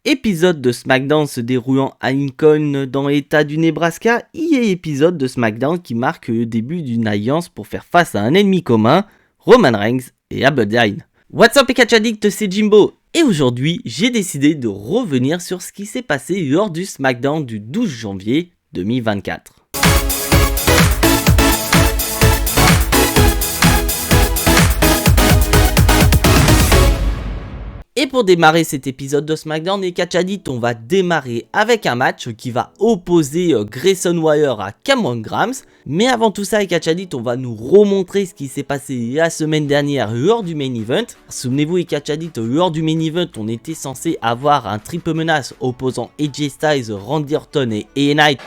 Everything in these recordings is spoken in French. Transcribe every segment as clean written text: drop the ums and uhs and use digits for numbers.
Épisode de SmackDown se déroulant à Lincoln dans l'état du Nebraska, et épisode de SmackDown qui marque le début d'une alliance pour faire face à un ennemi commun, Roman Reigns et Aberdeen. What's up les catch addicts, c'est Jimbo, et aujourd'hui j'ai décidé de revenir sur ce qui s'est passé lors du SmackDown du 12 janvier 2024. Et pour démarrer cet épisode de SmackDown les catch addicts, on va démarrer avec un match qui va opposer Grayson Waller à Cameron Grimes. Mais avant tout ça les catch addicts, on va nous remontrer ce qui s'est passé la semaine dernière lors du main event. Souvenez-vous les catch addicts, lors du main event, on était censé avoir un triple menace opposant AJ Styles, Randy Orton et LA Knight.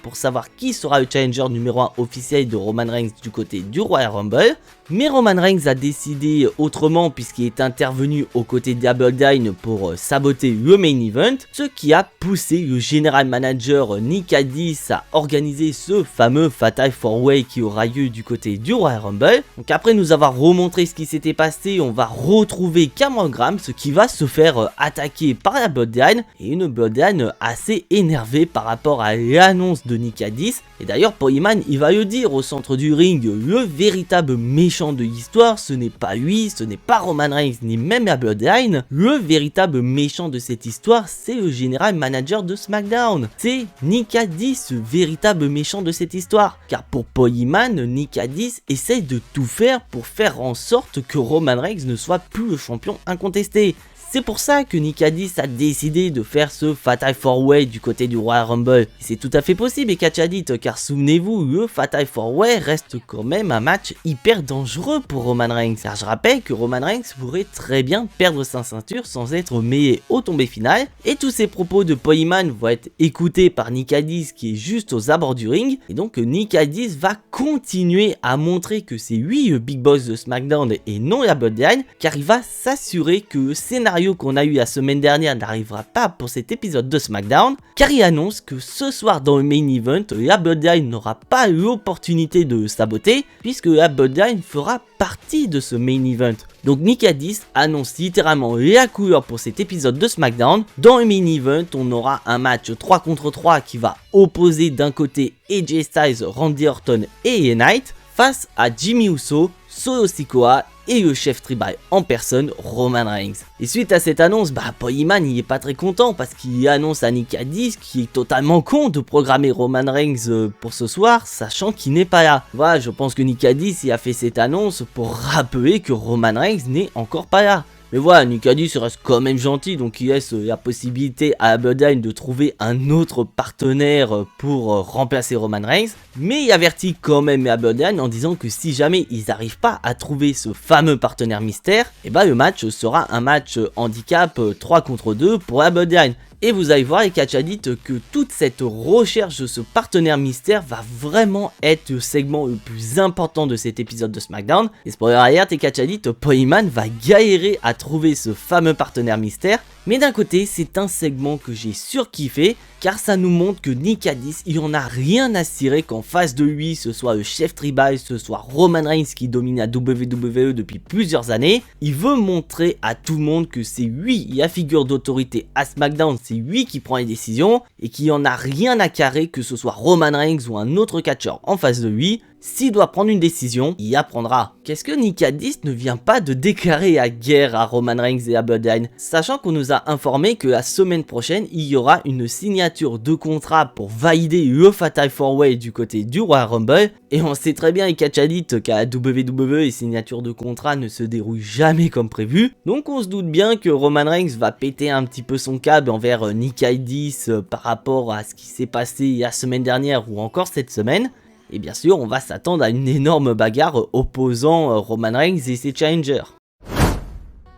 Pour savoir qui sera le challenger numéro 1 officiel de Roman Reigns du côté du Royal Rumble. Mais Roman Reigns a décidé autrement puisqu'il est intervenu aux côtés d'Aberdeen pour saboter le main event, ce qui a poussé le general manager Nick Aldis à organiser ce fameux Fatal 4-Way qui aura lieu du côté du Royal Rumble. Donc après nous avoir remontré ce qui s'était passé, on va retrouver Cameron Grimes qui va se faire attaquer par Aberdeen, et une Aberdeen assez énervée par rapport à l'annonce de Nick Aldis. Et d'ailleurs Paul Heyman il va le dire au centre du ring, le véritable méchant de l'histoire ce n'est pas lui, ce n'est pas Roman Reigns ni même Aberdeen. Le véritable méchant de cette histoire c'est le général manager de SmackDown, c'est Nick Aldis, ce véritable méchant de cette histoire. Car pour Paul Heyman, Nick Aldis essaye de tout faire pour faire en sorte que Roman Reigns ne soit plus le champion incontesté. C'est pour ça que Nick Aldis a décidé de faire ce Fatal 4-Way du côté du Royal Rumble. C'est tout à fait possible et catch addicts, car souvenez-vous, le Fatal 4-Way reste quand même un match hyper dangereux pour Roman Reigns. Car je rappelle que Roman Reigns pourrait très bien perdre sa ceinture sans être mêlé au tombé final. Et tous ces propos de Paul Heyman vont être écoutés par Nick Aldis qui est juste aux abords du ring. Et donc Nick Aldis va continuer à montrer que c'est lui le big boss de SmackDown et non Aberdeen, car il va s'assurer que le scénario qu'on a eu la semaine dernière n'arrivera pas pour cet épisode de SmackDown, car il annonce que ce soir dans le main event, Aberdeen n'aura pas l'opportunité de saboter, puisque Aberdeen fera partie de ce main event. Donc Nick Aldis annonce littéralement la couleur pour cet épisode de SmackDown. Dans le main event, on aura un match 3 contre 3 qui va opposer d'un côté AJ Styles, Randy Orton et LA Knight face à Jimmy Uso, Solo Sikoa et le chef tribal en personne, Roman Reigns. Et suite à cette annonce, Paul Heyman il est pas très content parce qu'il annonce à Nick Aldis qu'il est totalement con de programmer Roman Reigns pour ce soir, sachant qu'il n'est pas là. Voilà, je pense que Nick Aldis il a fait cette annonce pour rappeler que Roman Reigns n'est encore pas là. Mais voilà, Nick Aldis reste quand même gentil, donc il laisse la possibilité à Aberdeen de trouver un autre partenaire pour remplacer Roman Reigns. Mais il avertit quand même Aberdeen en disant que si jamais ils n'arrivent pas à trouver ce fameux partenaire mystère, et le match sera un match handicap 3 contre 2 pour Aberdeen. Et vous allez voir les catch addicts que toute cette recherche de ce partenaire mystère va vraiment être le segment le plus important de cet épisode de SmackDown. Et spoiler alert les catch addicts, Paul Heyman va galérer à trouver ce fameux partenaire mystère. Mais d'un côté c'est un segment que j'ai surkiffé, car ça nous montre que Nick Aldis il en a rien à cirer qu'en face de lui ce soit le chef tribal, ce soit Roman Reigns qui domine la WWE depuis plusieurs années. Il veut montrer à tout le monde que c'est lui la figure d'autorité à SmackDown, c'est lui qui prend les décisions et qui en a rien à carrer que ce soit Roman Reigns ou un autre catcheur en face de lui. S'il doit prendre une décision, il apprendra. Qu'est-ce que Nick Aldis ne vient pas de déclarer la guerre à Roman Reigns et Aberdeen, sachant qu'on nous a informé que la semaine prochaine, il y aura une signature de contrat pour valider le Fatal 4-Way du côté du Royal Rumble. Et on sait très bien les catch addicts qu'à la WWE, les signatures de contrat ne se déroulent jamais comme prévu. Donc on se doute bien que Roman Reigns va péter un petit peu son câble envers Nick Aldis par rapport à ce qui s'est passé la semaine dernière ou encore cette semaine. Et bien sûr, on va s'attendre à une énorme bagarre opposant Roman Reigns et ses challengers.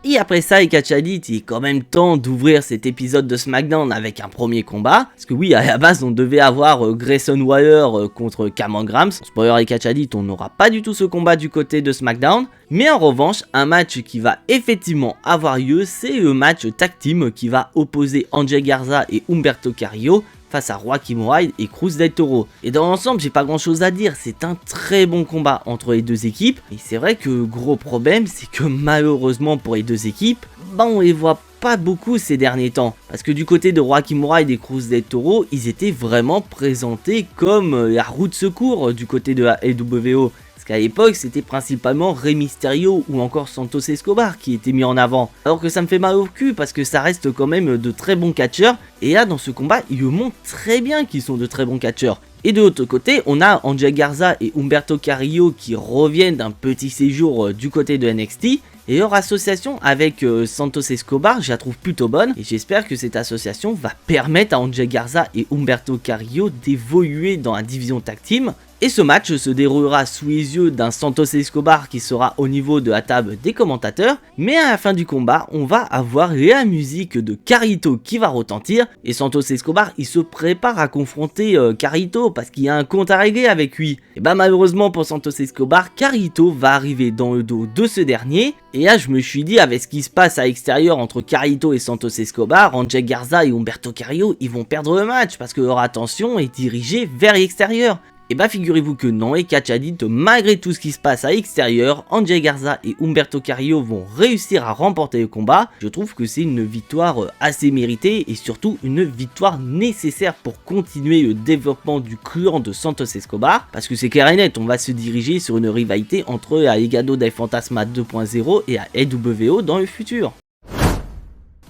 Et après ça, les catch addicts, il est quand même temps d'ouvrir cet épisode de SmackDown avec un premier combat. Parce que oui, à la base, on devait avoir Grayson Waller contre Cameron Grimes. Spoiler les catch addicts, on n'aura pas du tout ce combat du côté de SmackDown. Mais en revanche, un match qui va effectivement avoir lieu, c'est le match tag team qui va opposer Angel Garza et Humberto Carrillo face à Joaquim Wilde et Cruz del Toro. Et dans l'ensemble, j'ai pas grand chose à dire, c'est un très bon combat entre les deux équipes. Et c'est vrai que le gros problème, c'est que malheureusement pour les deux équipes, on les voit pas beaucoup ces derniers temps. Parce que du côté de Roi Kimura et des Cruz del Toro, ils étaient vraiment présentés comme la roue de secours du côté de la LWO. Parce qu'à l'époque, c'était principalement Rey Mysterio ou encore Santos Escobar qui étaient mis en avant. Alors que ça me fait mal au cul parce que ça reste quand même de très bons catcheurs. Et là, dans ce combat, ils le montrent très bien qu'ils sont de très bons catcheurs. Et de l'autre côté, on a Angel Garza et Humberto Carrillo qui reviennent d'un petit séjour du côté de NXT. Et leur association avec Santos Escobar, je la trouve plutôt bonne. Et j'espère que cette association va permettre à Angel Garza et Humberto Carrillo d'évoluer dans la division tag team. Et ce match se déroulera sous les yeux d'un Santos Escobar qui sera au niveau de la table des commentateurs. Mais à la fin du combat, on va avoir la musique de Carlito qui va retentir. Et Santos Escobar, il se prépare à confronter Carlito parce qu'il y a un compte à régler avec lui. Et bah malheureusement pour Santos Escobar, Carlito va arriver dans le dos de ce dernier. Et là je me suis dit avec ce qui se passe à l'extérieur entre Carlito et Santos Escobar, Angel Garza et Humberto Carrillo, ils vont perdre le match parce que leur attention est dirigée vers l'extérieur. Et bah figurez-vous que non, et Catch Addict, malgré tout ce qui se passe à l'extérieur, Angel Garza et Humberto Carrillo vont réussir à remporter le combat. Je trouve que c'est une victoire assez méritée et surtout une victoire nécessaire pour continuer le développement du clan de Santos Escobar. Parce que c'est clair et net, on va se diriger sur une rivalité entre la Legado del Fantasma 2.0 et la LWO dans le futur.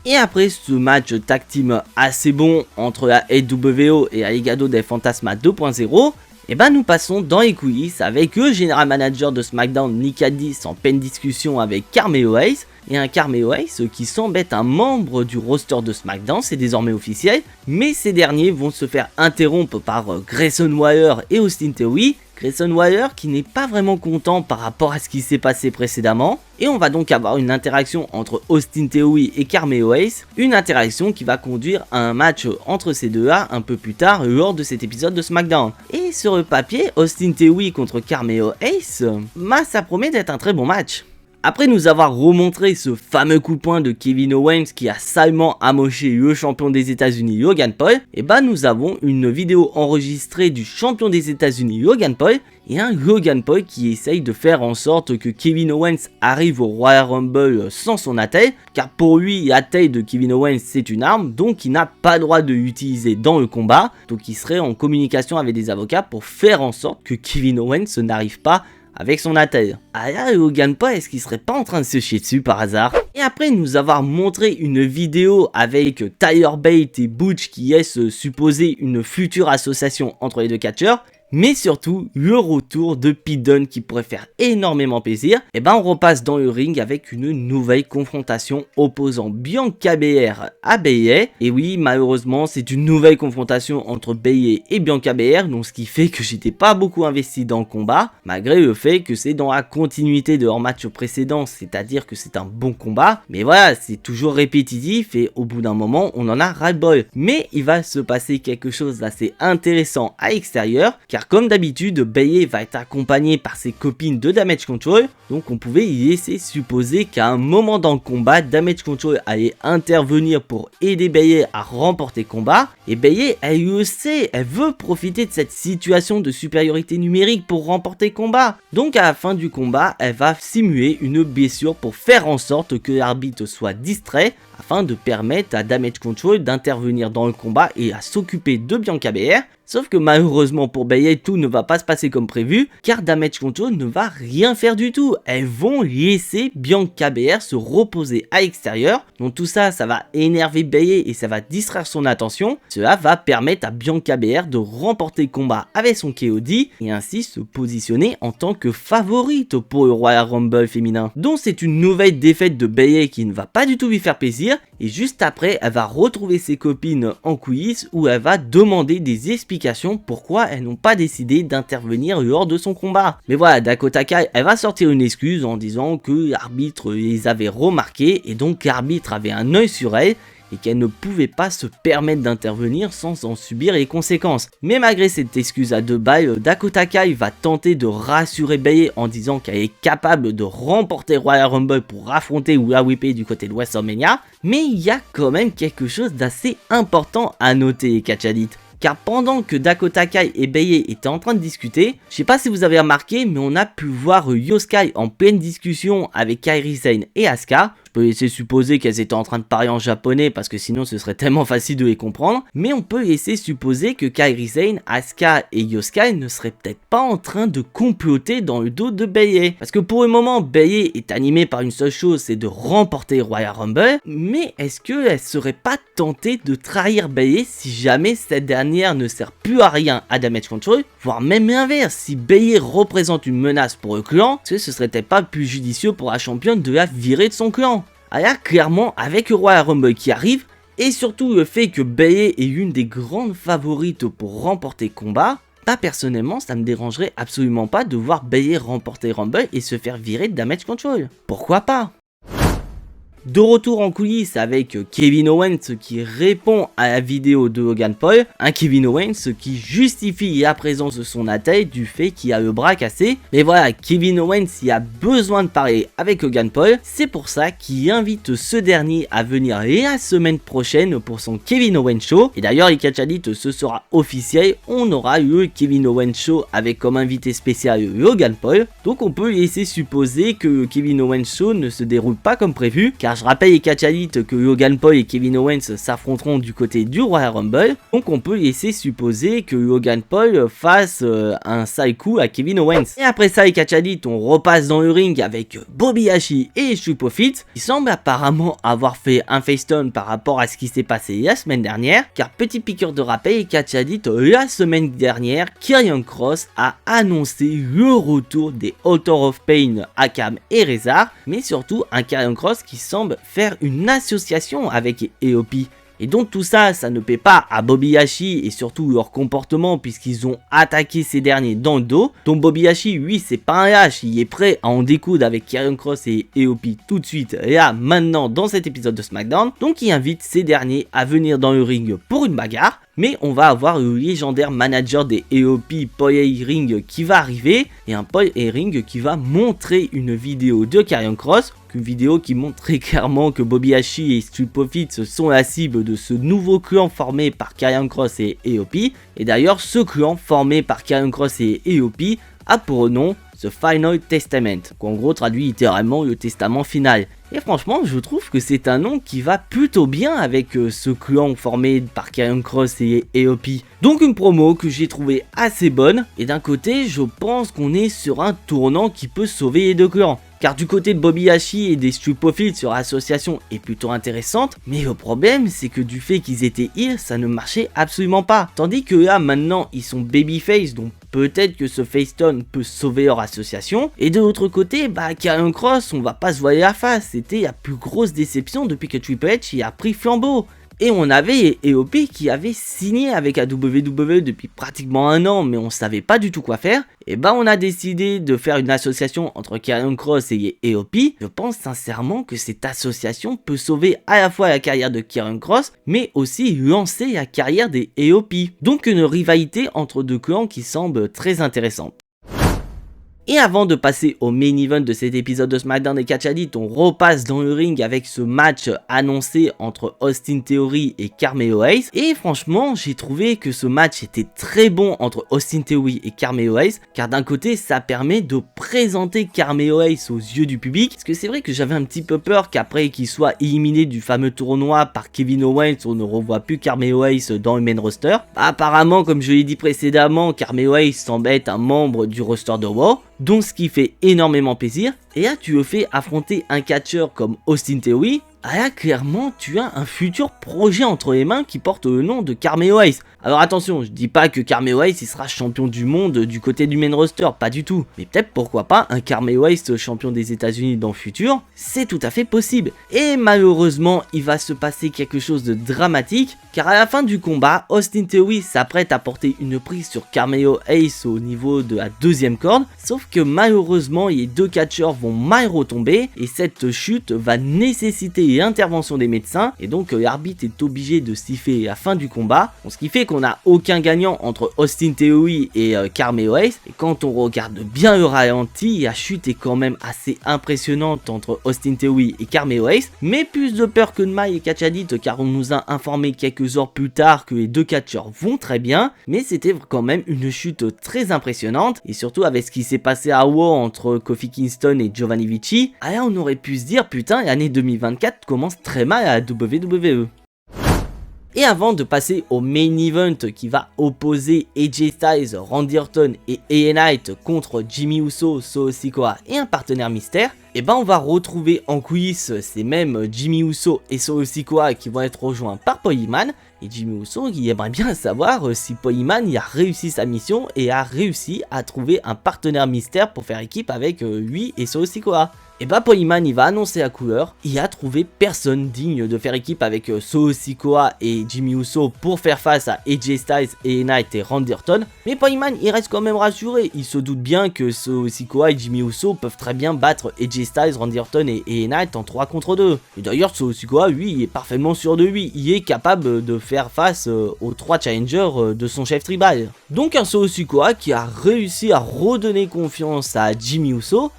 Et après ce match tag team assez bon entre la LWO et la Legado del Fantasma 2.0, et ben nous passons dans les coulisses avec le général manager de SmackDown Nick Aldis en pleine discussion avec Carmelo Hayes. Et un Carmelo Hayes qui semble être un membre du roster de SmackDown, c'est désormais officiel. Mais ces derniers vont se faire interrompre par Grayson Waller et Austin Theory. Grayson Waller qui n'est pas vraiment content par rapport à ce qui s'est passé précédemment. Et on va donc avoir une interaction entre Austin Theory et Carmelo Hayes. Une interaction qui va conduire à un match entre ces deux-là un peu plus tard lors de cet épisode de SmackDown. Et sur le papier, Austin Theory contre Carmelo Hayes, ça promet d'être un très bon match. Après nous avoir remontré ce fameux coup de poing de Kevin Owens qui a salement amoché le champion des États-Unis Logan Paul, et bah nous avons une vidéo enregistrée du champion des États-Unis Logan Paul et un Logan Paul qui essaye de faire en sorte que Kevin Owens arrive au Royal Rumble sans son attelle, car pour lui l'attelle de Kevin Owens c'est une arme, donc il n'a pas le droit de l'utiliser dans le combat, donc il serait en communication avec des avocats pour faire en sorte que Kevin Owens n'arrive pas avec son attelle. Ah là, Logan Paul, est-ce qu'il serait pas en train de se chier dessus par hasard? Et après nous avoir montré une vidéo avec Tyler Bate et Butch qui laisse supposer une future association entre les deux catcheurs, mais surtout le retour de Pete Dunne qui pourrait faire énormément plaisir, et ben on repasse dans le ring avec une nouvelle confrontation opposant Bianca Belair à Bayley. Et oui, malheureusement c'est une nouvelle confrontation entre Bayley et Bianca Belair, donc ce qui fait que j'étais pas beaucoup investi dans le combat, malgré le fait que c'est dans la continuité de leur match précédent, c'est-à-dire que c'est un bon combat, mais voilà, c'est toujours répétitif et au bout d'un moment on en a ras-le-bol. Mais il va se passer quelque chose d'assez intéressant à l'extérieur, car comme d'habitude, Bayley va être accompagné par ses copines de Damage Control, donc on pouvait y laisser supposer qu'à un moment dans le combat, Damage Control allait intervenir pour aider Bayley à remporter le combat, et Bayley, elle le sait, elle veut profiter de cette situation de supériorité numérique pour remporter le combat. Donc à la fin du combat, elle va simuler une blessure pour faire en sorte que l'arbitre soit distrait, afin de permettre à Damage Control d'intervenir dans le combat et à s'occuper de Bianca Belair. Sauf que malheureusement pour Bayley, tout ne va pas se passer comme prévu, car Damage Control ne va rien faire du tout. Elles vont laisser Bianca Belair se reposer à l'extérieur. Donc tout ça, ça va énerver Bayley et ça va distraire son attention. Cela va permettre à Bianca Belair de remporter le combat avec son KOD et ainsi se positionner en tant que favorite pour le Royal Rumble féminin. Donc c'est une nouvelle défaite de Bayley qui ne va pas du tout lui faire plaisir. Et juste après, elle va retrouver ses copines en coulisses où elle va demander des explications pourquoi elles n'ont pas décidé d'intervenir lors de son combat. Mais voilà, Dakota Kai, elle va sortir une excuse en disant que l'arbitre les avait remarqués et donc l'arbitre avait un œil sur elle et qu'elle ne pouvait pas se permettre d'intervenir sans en subir les conséquences. Mais malgré cette excuse à deux balles, Dakota Kai va tenter de rassurer Bayley en disant qu'elle est capable de remporter Royal Rumble pour affronter Rhea Ripley du côté de WrestleMania. Mais il y a quand même quelque chose d'assez important à noter, Catch Addict. Car pendant que Dakota Kai et Bayley étaient en train de discuter, je sais pas si vous avez remarqué, mais on a pu voir Io Sky en pleine discussion avec Kairi Sane et Asuka. Je peut laisser supposer qu'elles étaient en train de parler en japonais parce que sinon ce serait tellement facile de les comprendre, mais on peut laisser supposer que Kairi Sane, Asuka et Io Sky ne seraient peut-être pas en train de comploter dans le dos de Bayley. Parce que pour le moment, Bayley est animée par une seule chose, c'est de remporter Royal Rumble, mais est-ce qu'elle serait pas tentée de trahir Bayley si jamais cette dernière ne sert plus à rien à Damage Control, voire même l'inverse, si Bayley représente une menace pour le clan, est-ce que ce serait peut-être pas plus judicieux pour la championne de la virer de son clan? Alors clairement, avec le Royal Rumble qui arrive, et surtout le fait que Bayley est une des grandes favorites pour remporter combat, bah personnellement ça me dérangerait absolument pas de voir Bayley remporter Rumble et se faire virer de Damage Control. Pourquoi pas? De retour en coulisses avec Kevin Owens qui répond à la vidéo de Logan Paul, un Kevin Owens qui justifie la présence de son athlète du fait qu'il a le bras cassé. Mais voilà, Kevin Owens il a besoin de parler avec Logan Paul, c'est pour ça qu'il invite ce dernier à venir la semaine prochaine pour son Kevin Owens Show. Et d'ailleurs les catch addicts, ce sera officiel, on aura le Kevin Owens Show avec comme invité spécial Logan Paul. Donc on peut laisser supposer que le Kevin Owens Show ne se déroule pas comme prévu, car je rappelle les catch addicts que Logan Paul et Kevin Owens s'affronteront du côté du Royal Rumble, donc on peut laisser supposer que Logan Paul fasse un sale coup à Kevin Owens. Et après ça les catch addicts, on repasse dans le ring avec Bobby Lashley et Street Profits, qui semblent apparemment avoir fait un faceturn par rapport à ce qui s'est passé la semaine dernière, car petit piqueur de rappel les catch addicts, la semaine dernière, Karrion Kross a annoncé le retour des Author of Pain, Akam et Rezar, mais surtout un Karrion Kross qui semble faire une association avec EOP. Et donc tout ça, ça ne plaît pas à Bobby Lashley et surtout leur comportement puisqu'ils ont attaqué ces derniers dans le dos. Donc Bobby Lashley, lui, c'est pas un lâche, il est prêt à en découdre avec Karrion Kross et EOP tout de suite, là, maintenant, dans cet épisode de SmackDown. Donc il invite ces derniers à venir dans le ring pour une bagarre. Mais on va avoir le légendaire manager des EOP, Paul Ellering, qui va arriver. Et un Paul Ellering qui va montrer une vidéo de Karrion Kross. Une vidéo qui montre très clairement que Bobby Lashley et Street Profits sont la cible de ce nouveau clan formé par Karrion Kross et EOP. Et d'ailleurs, ce clan formé par Karrion Kross et EOP a pour nom The Final Testament, qu'en gros traduit littéralement le testament final. Et franchement, je trouve que c'est un nom qui va plutôt bien avec ce clan formé par Karrion Kross et EOP. Donc une promo que j'ai trouvé assez bonne, et d'un côté, je pense qu'on est sur un tournant qui peut sauver les deux clans. Car du côté de Bobby Lashley et des Street Profits sur l'association est plutôt intéressante, mais le problème c'est que du fait qu'ils étaient heal, ça ne marchait absolument pas. Tandis que là maintenant ils sont babyface, donc peut-être que ce faceturn peut sauver leur association. Et de l'autre côté, bah Karrion Kross, on va pas se voiler la face, c'était la plus grosse déception depuis que Triple H y a pris flambeau. Et on avait EOP qui avait signé avec la WWE depuis pratiquement un an, mais on savait pas du tout quoi faire. Et bah on a décidé de faire une association entre Karrion Kross et EOP. Je pense sincèrement que cette association peut sauver à la fois la carrière de Karrion Kross, mais aussi lancer la carrière des EOP. Donc une rivalité entre deux clans qui semble très intéressante. Et avant de passer au main event de cet épisode de SmackDown et Catch Addicts, on repasse dans le ring avec ce match annoncé entre Austin Theory et Carmelo Hayes. Et franchement, j'ai trouvé que ce match était très bon entre Austin Theory et Carmelo Hayes, car d'un côté, ça permet de présenter Carmelo Hayes aux yeux du public. Parce que c'est vrai que j'avais un petit peu peur qu'après qu'il soit éliminé du fameux tournoi par Kevin Owens, on ne revoit plus Carmelo Hayes dans le main roster. Apparemment, comme je l'ai dit précédemment, Carmelo Hayes semble être un membre du roster de Raw. Donc ce qui fait énormément plaisir. Et là tu le fais affronter un catcheur comme Austin Theory. Ah là clairement tu as un futur projet entre les mains qui porte le nom de Carmelo Hayes. Alors attention, je dis pas que Carmelo Hayes il sera champion du monde du côté du main roster, pas du tout. Mais peut-être pourquoi pas un Carmelo Hayes champion des États-Unis dans le futur, c'est tout à fait possible. Et malheureusement il va se passer quelque chose de dramatique, car à la fin du combat, Austin Theory s'apprête à porter une prise sur Carmelo Hayes au niveau de la deuxième corde, sauf que malheureusement les deux catcheurs vont mal retomber et cette chute va nécessiter l'intervention des médecins et donc l'arbitre est obligé de siffler la fin du combat, ce qui fait qu'on qu'on n'a aucun gagnant entre Austin Theory et Carmelo Hayes. Et quand on regarde bien le ralenti, la chute est quand même assez impressionnante entre Austin Theory et Carmelo Hayes. Mais plus de peur que de mal et catch addict, car on nous a informé quelques heures plus tard que les deux catcheurs vont très bien. Mais c'était quand même une chute très impressionnante. Et surtout avec ce qui s'est passé à Raw entre Kofi Kingston et Giovanni Vinci. Ah là, on aurait pu se dire, putain, l'année 2024 commence très mal à la WWE. Et avant de passer au main event qui va opposer AJ Styles, Randy Orton et LA Knight contre Jimmy Uso, Solo Sikoa et un partenaire mystère, et ben on va retrouver en coulisses ces mêmes Jimmy Uso et Solo Sikoa qui vont être rejoints par Paul Heyman. Et Jimmy Uso il aimerait bien savoir si Paul Heyman a réussi sa mission et a réussi à trouver un partenaire mystère pour faire équipe avec lui et Solo Sikoa. Et bah Paul Heyman il va annoncer la couleur, il a trouvé personne digne de faire équipe avec Solo Sikoa et Jimmy Uso pour faire face à AJ Styles, LA Knight et Randy Orton. Mais Paul Heyman il reste quand même rassuré, il se doute bien que Solo Sikoa et Jimmy Uso peuvent très bien battre AJ Styles, Randy Orton et LA Knight en 3 contre 2. Et d'ailleurs Solo Sikoa lui il est parfaitement sûr de lui, il est capable de faire face aux 3 challengers de son chef tribal. Donc un Solo Sikoa qui a réussi à redonner confiance à Jimmy Uso.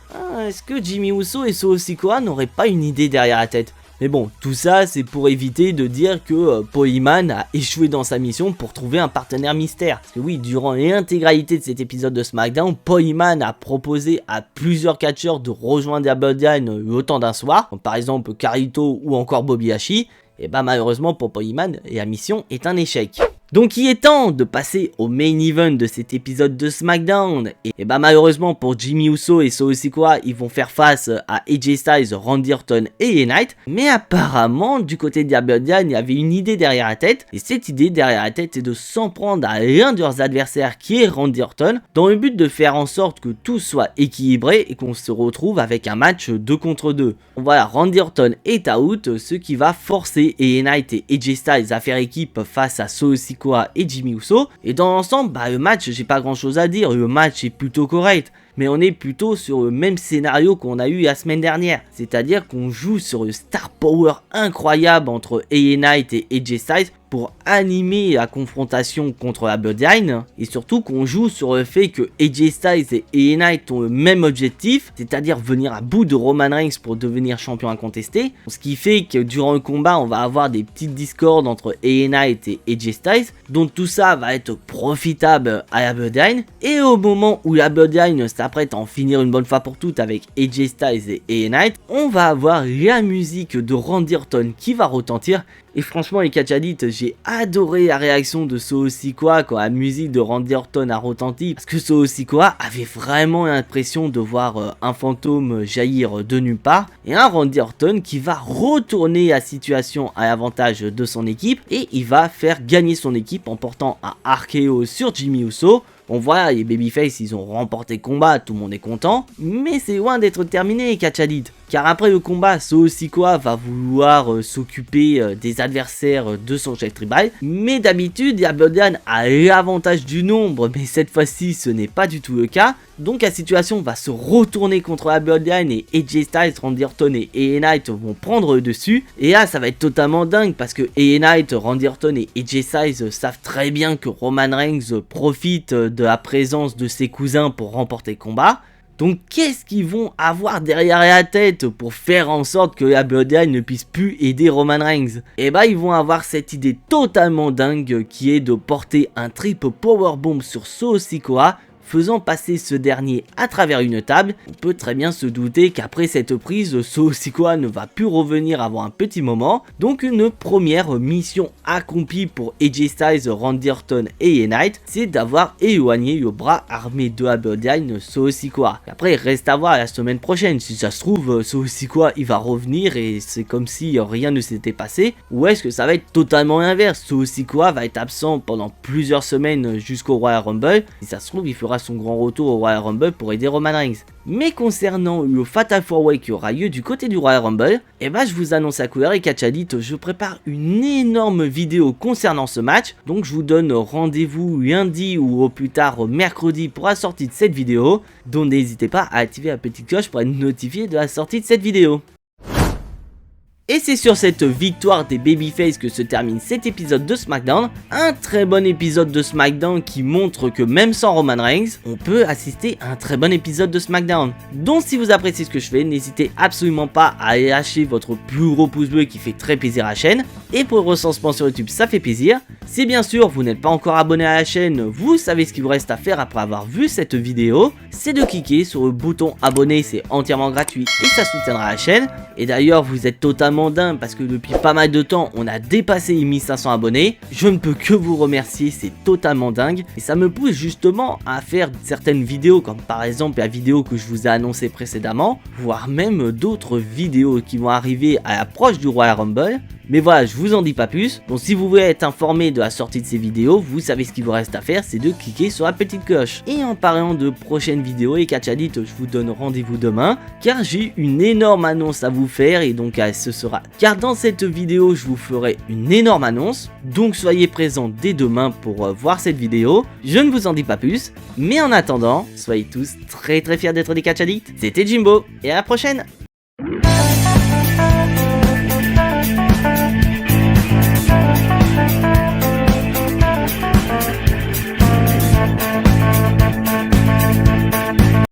Est-ce que Jimmy Uso et Solo Sikoa n'auraient pas une idée derrière la tête? Mais bon, tout ça c'est pour éviter de dire que Paul Heyman a échoué dans sa mission pour trouver un partenaire mystère. Parce que oui, durant l'intégralité de cet épisode de SmackDown, Paul Heyman a proposé à plusieurs catcheurs de rejoindre Bloodline le temps d'un soir, comme par exemple Carlito ou encore Bobby Lashley. Et bah malheureusement pour Paul Heyman, la mission est un échec. Donc il est temps de passer au main event de cet épisode de SmackDown. Et bah malheureusement pour Jimmy Uso et Solo Sikoa, ils vont faire face à AJ Styles, Randy Orton et LA Knight. Mais apparemment du côté de Bloodline, il y avait une idée derrière la tête. Et cette idée derrière la tête c'est de s'en prendre à l'un de leurs adversaires qui est Randy Orton, dans le but de faire en sorte que tout soit équilibré et qu'on se retrouve avec un match 2 contre 2. Voilà, Randy Orton est out, ce qui va forcer LA Knight et AJ Styles à faire équipe face à Solo Sikoa et Jimmy Uso. Et dans l'ensemble, le match, j'ai pas grand chose à dire, le match est plutôt correct. Mais on est plutôt sur le même scénario qu'on a eu la semaine dernière. C'est-à-dire qu'on joue sur le star power incroyable entre LA Knight et AJ Styles pour animer la confrontation contre la Bloodline. Et surtout qu'on joue sur le fait que AJ Styles et LA Knight ont le même objectif, c'est-à-dire venir à bout de Roman Reigns pour devenir champion incontesté. Ce qui fait que durant le combat, on va avoir des petites discordes entre LA Knight et AJ Styles. Donc tout ça va être profitable à la Bloodline. Et au moment où la Bloodline s'apprête à en finir une bonne fois pour toutes avec AJ Styles et LA Knight, on va avoir la musique de Randy Orton qui va retentir. Et franchement les catch addicts, j'ai adoré la réaction de Solo Sikoa quand la musique de Randy Orton a retenti. Parce que Solo Sikoa avait vraiment l'impression de voir un fantôme jaillir de nulle part. Et un Randy Orton qui va retourner la situation à l'avantage de son équipe. Et il va faire gagner son équipe en portant un RKO sur Jimmy Uso. Bon voilà, les Babyface ils ont remporté le combat, tout le monde est content, mais c'est loin d'être terminé les catch addicts. Car après le combat, Solo Sikoa va vouloir s'occuper des adversaires de son chef tribal, mais d'habitude, Bloodline a l'avantage du nombre, mais cette fois-ci ce n'est pas du tout le cas. Donc la situation va se retourner contre la Bloodline et AJ Styles, Randy Orton et LA Knight vont prendre le dessus. Et là ça va être totalement dingue parce que LA Knight, Randy Orton et AJ Styles savent très bien que Roman Reigns profite de la présence de ses cousins pour remporter le combat. Donc qu'est-ce qu'ils vont avoir derrière la tête pour faire en sorte que la Bloodline ne puisse plus aider Roman Reigns? Et bah ils vont avoir cette idée totalement dingue qui est de porter un triple powerbomb sur Solo Sikoa, faisant passer ce dernier à travers une table. On peut très bien se douter qu'après cette prise, Solo Sikoa ne va plus revenir avant un petit moment. Donc une première mission accomplie pour AJ Styles, Randy Orton et LA Knight, c'est d'avoir éloigné le bras armé de la Bloodline, Solo Sikoa. Après il reste à voir la semaine prochaine, si ça se trouve Solo Sikoa il va revenir et c'est comme si rien ne s'était passé. Ou est-ce que ça va être totalement l'inverse, Solo Sikoa va être absent pendant plusieurs semaines jusqu'au Royal Rumble. Si ça se trouve il fera son grand retour au Royal Rumble pour aider Roman Reigns. Mais concernant le Fatal 4-Way qui aura lieu du côté du Royal Rumble, et bah je vous annonce à couleur et catch addict, je prépare une énorme vidéo concernant ce match. Donc je vous donne rendez-vous lundi ou au plus tard mercredi pour la sortie de cette vidéo. Donc n'hésitez pas à activer la petite cloche pour être notifié de la sortie de cette vidéo. Et c'est sur cette victoire des Babyface que se termine cet épisode de SmackDown. Un très bon épisode de SmackDown qui montre que même sans Roman Reigns, on peut assister à un très bon épisode de SmackDown. Donc si vous appréciez ce que je fais, n'hésitez absolument pas à aller lâcher votre plus gros pouce bleu qui fait très plaisir à la chaîne. Et pour le recensement sur YouTube, ça fait plaisir. Si bien sûr vous n'êtes pas encore abonné à la chaîne, vous savez ce qu'il vous reste à faire après avoir vu cette vidéo. C'est de cliquer sur le bouton abonner, c'est entièrement gratuit et ça soutiendra la chaîne. Et d'ailleurs vous êtes totalement dingue parce que depuis pas mal de temps on a dépassé les 1500 abonnés. Je ne peux que vous remercier, c'est totalement dingue. Et ça me pousse justement à faire certaines vidéos comme par exemple la vidéo que je vous ai annoncée précédemment. Voire même d'autres vidéos qui vont arriver à l'approche du Royal Rumble. Mais voilà, je vous en dis pas plus. Donc si vous voulez être informé de la sortie de ces vidéos, vous savez ce qu'il vous reste à faire, c'est de cliquer sur la petite cloche. Et en parlant de prochaines vidéos, les catch addicts, je vous donne rendez-vous demain, car j'ai une énorme annonce à vous faire, et donc ce sera... Car dans cette vidéo, je vous ferai une énorme annonce, donc soyez présents dès demain pour voir cette vidéo. Je ne vous en dis pas plus, mais en attendant, soyez tous très fiers d'être des catch addicts. C'était Jimbo, et à la prochaine.